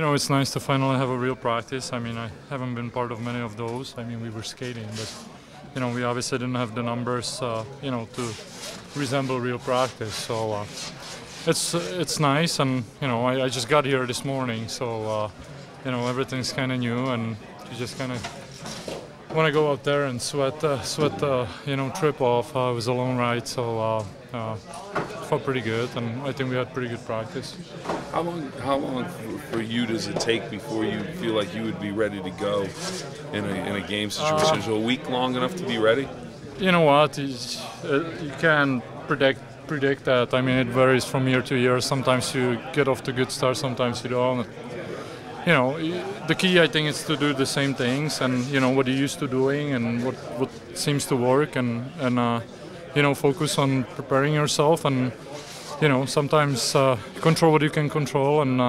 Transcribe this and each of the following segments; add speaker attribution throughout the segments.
Speaker 1: It's nice to finally have a real practice. I mean, I haven't been part of many of those. I mean, we were skating, but we obviously didn't have the numbers, to resemble real practice. So it's nice, and I just got here this morning, so everything's kind of new, and you just kind of want to go out there and sweat trip off. It was a long ride, so it felt pretty good, and I think we had pretty good practice.
Speaker 2: How long for you does it take before you feel like you would be ready to go in a game situation? Is a week long enough to be ready?
Speaker 1: You know what? You can't predict that. I mean, it varies from year to year. Sometimes you get off to a good start, sometimes you don't. The key, I think, is to do the same things, and what you're used to doing, and what seems to work, and focus on preparing yourself, and sometimes control what you can control, and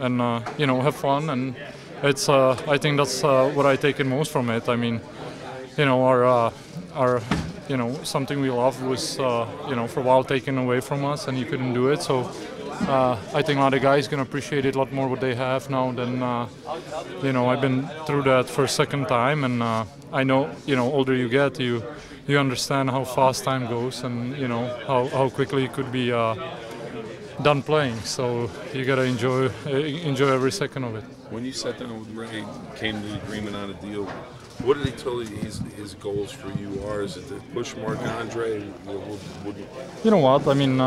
Speaker 1: have fun, and it's I think that's what I take in most from it. I mean, our something we loved was for a while taken away from us, and you couldn't do it. So I think a lot of guys gonna appreciate it a lot more what they have now than I've been through that for a second time, and I know older you get, you understand how fast time goes, and how quickly you could be done playing. So you gotta enjoy every second of it.
Speaker 2: When you sat down with Ray, came to the agreement on a deal, what did he tell you his goals for you are? Is it to push Marc-Andre?
Speaker 1: You know what? I mean,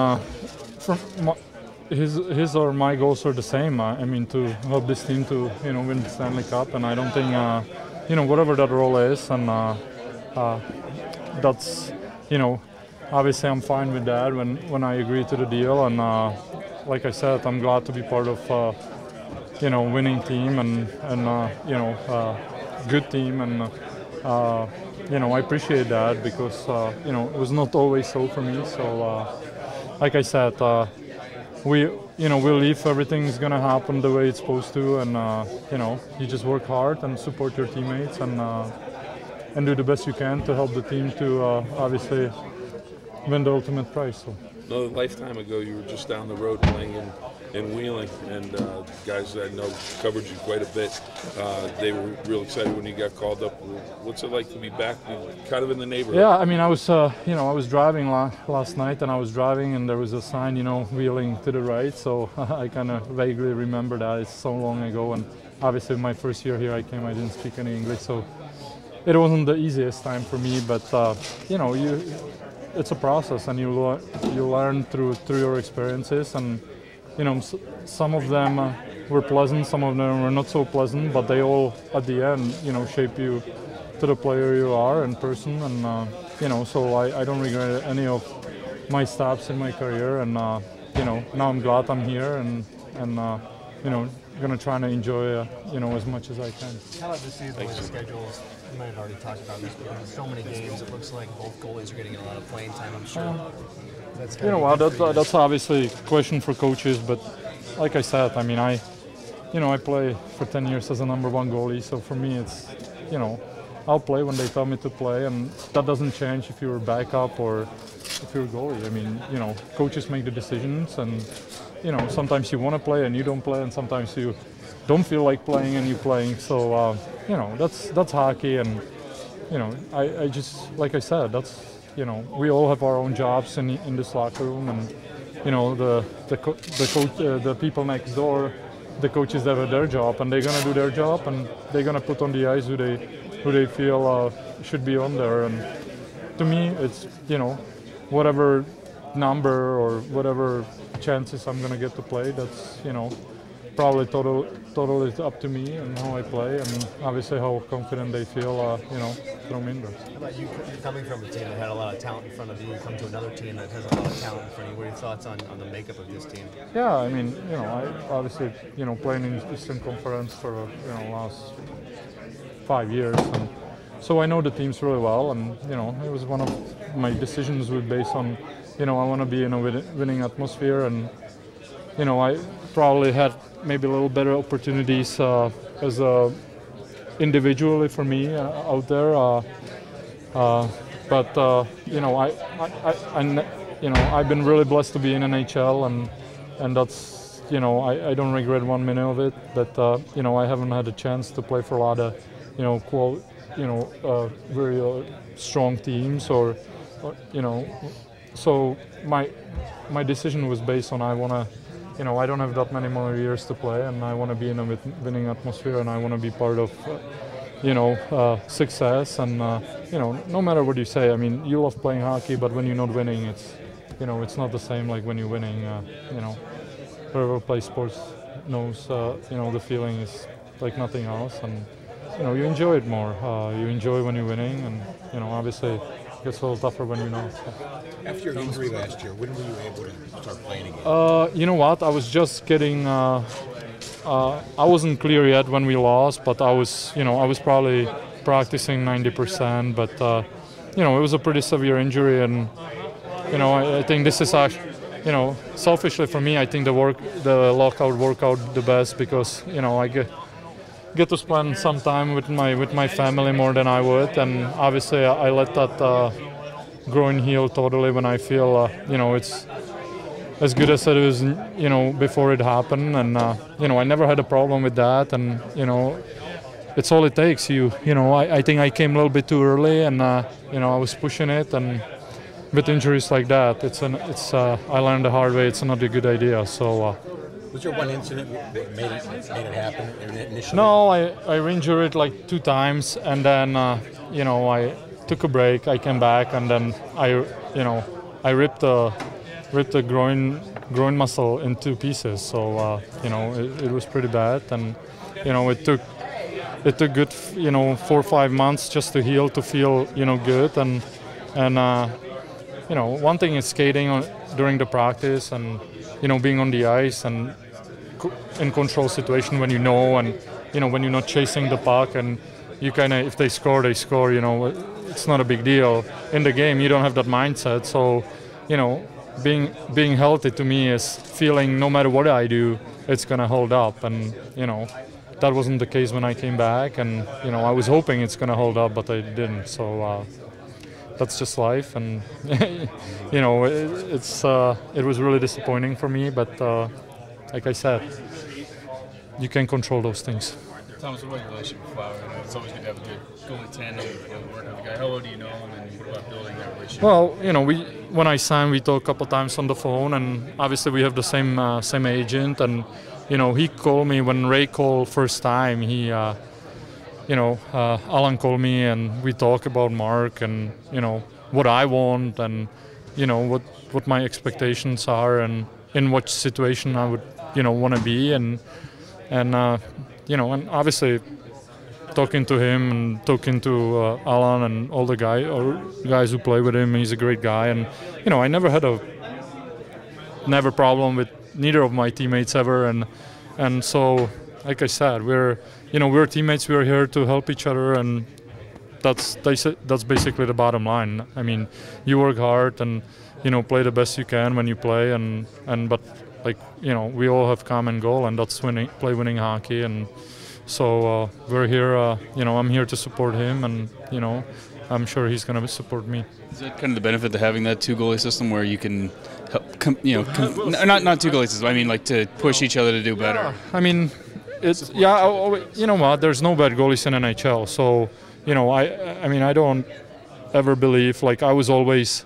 Speaker 1: his or my goals are the same. I mean, to help this team to win the Stanley Cup, and I don't think whatever that role is, and that's obviously I'm fine with that when I agree to the deal, and like I said, I'm glad to be part of winning team, and good team, and I appreciate that, because it was not always so for me. So like I said, we'll leave, everything's gonna happen the way it's supposed to, and you just work hard and support your teammates, and do the best you can to help the team to obviously win the ultimate prize. So.
Speaker 2: A lifetime ago, you were just down the road playing in Wheeling, and guys that I know covered you quite a bit. They were real excited when you got called up. What's it like to be back, kind of in the neighborhood?
Speaker 1: Yeah, I mean, I was driving last night, and and there was a sign, Wheeling to the right. So I kind of vaguely remember that. It's so long ago, and obviously my first year here, I didn't speak any English, so it wasn't the easiest time for me. But it's a process, and you learn through your experiences, and some of them were pleasant, some of them were not so pleasant, but they all at the end shape you to the player you are in person, and so I don't regret any of my stops in my career, and now I'm glad I'm here, and gonna try to enjoy as much as I can.
Speaker 3: How about this season with the schedules? You might have already talked about this, but there's so many games, it looks like both goalies are getting a lot of playing time, I'm sure.
Speaker 1: That's obviously a question for coaches, but like I said, I mean, I play for 10 years as a number one goalie, so for me it's, I'll play when they tell me to play, and that doesn't change if you're a backup or if you're a goalie. I mean, coaches make the decisions, and sometimes you want to play and you don't play, and sometimes you don't feel like playing and you're playing. So that's hockey, and I just, like I said, that's we all have our own jobs in this locker room, and the people next door, the coaches that have their job, and they're gonna do their job, and they're gonna put on the ice who they feel should be on there. And to me, it's whatever number or whatever chances I'm gonna get to play, that's probably totally up to me and how I play, and obviously how confident they feel from indoors.
Speaker 3: How about you coming from a team that had a lot of talent in front of you, you come to another team that has a lot of talent in front of you? What are your thoughts on the makeup of this team?
Speaker 1: Yeah, I mean, I obviously playing in Eastern Conference for last 5 years, and so I know the teams really well, and it was one of my decisions was based on I want to be in a winning atmosphere, and I probably had maybe a little better opportunities as individually for me out there, but I've been really blessed to be in NHL, and that's I don't regret 1 minute of it. But I haven't had a chance to play for a lot of very strong teams or so my decision was based on I don't have that many more years to play, and I want to be in a winning atmosphere, and I want to be part of success. And no matter what you say, I mean, you love playing hockey, but when you're not winning, it's not the same like when you're winning. Whoever plays sports knows the feeling is like nothing else, and you enjoy it more. You enjoy when you're winning, and obviously it gets a little tougher when you're not. So.
Speaker 4: After your injury last year, when were you able to start playing again?
Speaker 1: You know what? I was just getting. I wasn't clear yet when we lost, but I was probably practicing 90%. But it was a pretty severe injury, and I think this is actually, selfishly for me, I think the lockout worked out the best because I get to spend some time with my family more than I would, and obviously I let that groin heal totally when I feel it's as good as it was before it happened, and I never had a problem with that, and it's all it takes. I think I came a little bit too early, and I was pushing it, and with injuries like that, I learned the hard way. It's not a good idea. So.
Speaker 4: Was there one incident that made it happen initially?
Speaker 1: No, I re-injured it like 2 times, and then I took a break. I came back, and then I ripped the groin muscle in 2 pieces. So it was pretty bad, and it took good 4 or 5 months just to heal, to feel good, and one thing is skating during the practice and being on the ice and in control situation when and when you're not chasing the puck, and you if they score, they score. It's not a big deal. In the game, you don't have that mindset. So being healthy to me is feeling no matter what I do, it's gonna hold up, and that wasn't the case when I came back, and I was hoping it's gonna hold up, but it didn't. So that's just life, and it was really disappointing for me, but like I said, you can control those things.
Speaker 5: Thomas, what about your relationship with Flower? It's always good to have a good goalie tandem, work with a guy. How well do you know him, and what about building that relationship?
Speaker 1: Well, when I signed, we talked a couple times on the phone, and obviously we have the same agent, and he called me when Ray called first time. He Alan called me, and we talked about Mark and what I want, and what my expectations are, and in what situation I would want to be, and obviously talking to him and talking to Alan and all the guys who play with him. He's a great guy, and I never had a problem with neither of my teammates ever, and so like I said, we're teammates. We're here to help each other, and that's basically the bottom line. I mean, you work hard and play the best you can when you play, but we all have common goal, and that's play winning hockey, and so we're here. I'm here to support him, and I'm sure he's going to support me.
Speaker 5: Is that kind of the benefit to having that 2 goalie system, where you can help, not 2 goalie system? I mean, to push each other to do better.
Speaker 1: I mean, there's no bad goalies in NHL, so I don't ever believe, I was always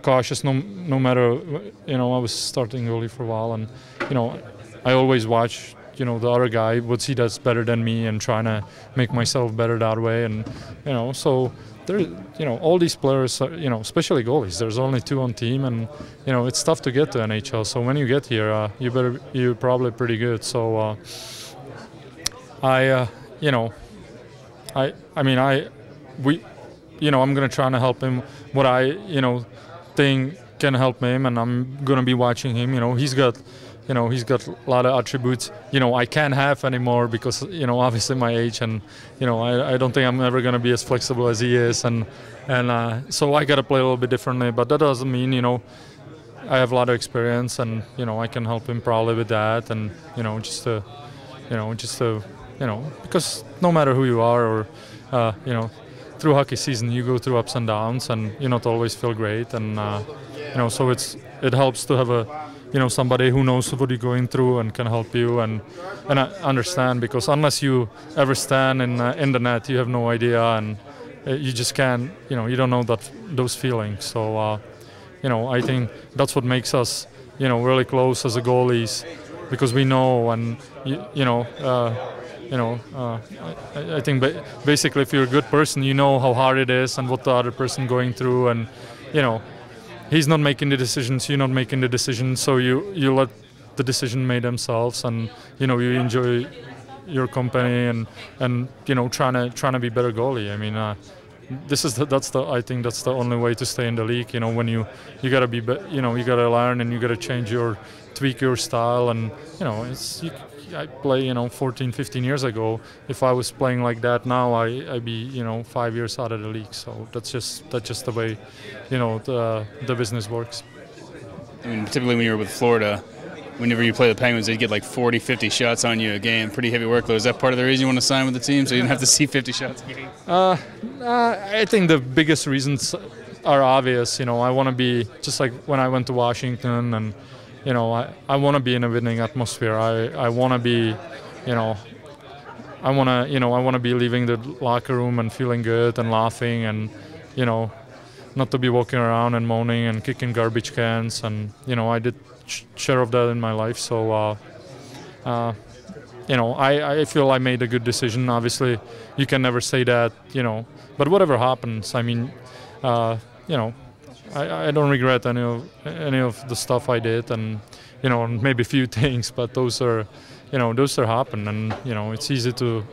Speaker 1: cautious no matter I was starting goalie for a while, and I always watch the other guy, what he does better than me, and trying to make myself better that way, and so there all these players, especially goalies, there's only 2 on team, and it's tough to get to NHL, so when you get here you're probably pretty good. So I'm gonna try to help him what I think can help him, and I'm gonna be watching him. He's got a lot of attributes I can't have anymore because obviously my age, and I don't think I'm ever gonna be as flexible as he is, and so I gotta play a little bit differently, but that doesn't mean I have a lot of experience, and I can help him probably with that, and just to because no matter who you are, or through hockey season you go through ups and downs, and you not always feel great, and so it helps to have a somebody who knows what you're going through and can help you and understand, because unless you ever stand in the net, you have no idea, and you just can't, you don't know those feelings. So, I think that's what makes us, really close as a goalies, because we know, and I think basically if you're a good person, you know how hard it is and what the other person going through, and he's not making the decisions, you're not making the decisions, so you let the decision make themselves, and you enjoy your company and trying to be better goalie. I mean, I think that's the only way to stay in the league. When you gotta be, you gotta learn, and you gotta tweak your style, and I play 14, 15 years ago. If I was playing like that now, I'd be 5 years out of the league. So that's just the way the business works.
Speaker 5: I mean, typically when you were with Florida, whenever you play the Penguins, they'd get like 40, 50 shots on you a game. Pretty heavy workload. Is that part of the reason you want to sign with the team, so you didn't have to see 50 shots a game?
Speaker 1: I think the biggest reasons are obvious. I want to be just like when I went to Washington, and I want to be in a winning atmosphere. I want to be, I want to be leaving the locker room and feeling good and laughing, and not to be walking around and moaning and kicking garbage cans. And I did share of that in my life. So I feel I made a good decision. Obviously, you can never say that, but whatever happens, I mean, I don't regret any of the stuff I did, and maybe a few things, but those are happen, and it's easy to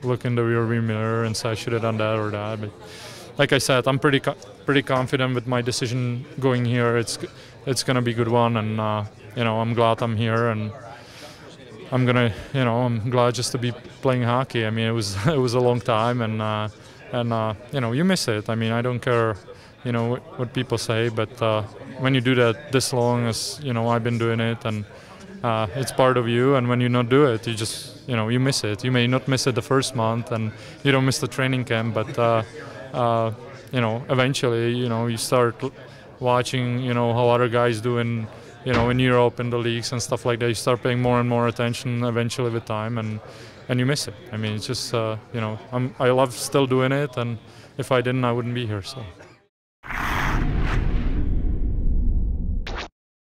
Speaker 1: look in the rearview mirror and say I should have done that or that. But like I said, I'm pretty confident with my decision going here. It's gonna be a good one, and I'm glad I'm here, and I'm glad just to be playing hockey. I mean, it was a long time, and you miss it. I mean, I don't care. What people say, but when you do that this long, as I've been doing it, and it's part of you, and when you not do it, you just you miss it. You may not miss it the first month, and you don't miss the training camp, but eventually you start watching how other guys do in Europe, in the leagues and stuff like that. You start paying more and more attention eventually with time, and you miss it. I mean, it's just I love still doing it, and if I didn't, I wouldn't be here. So.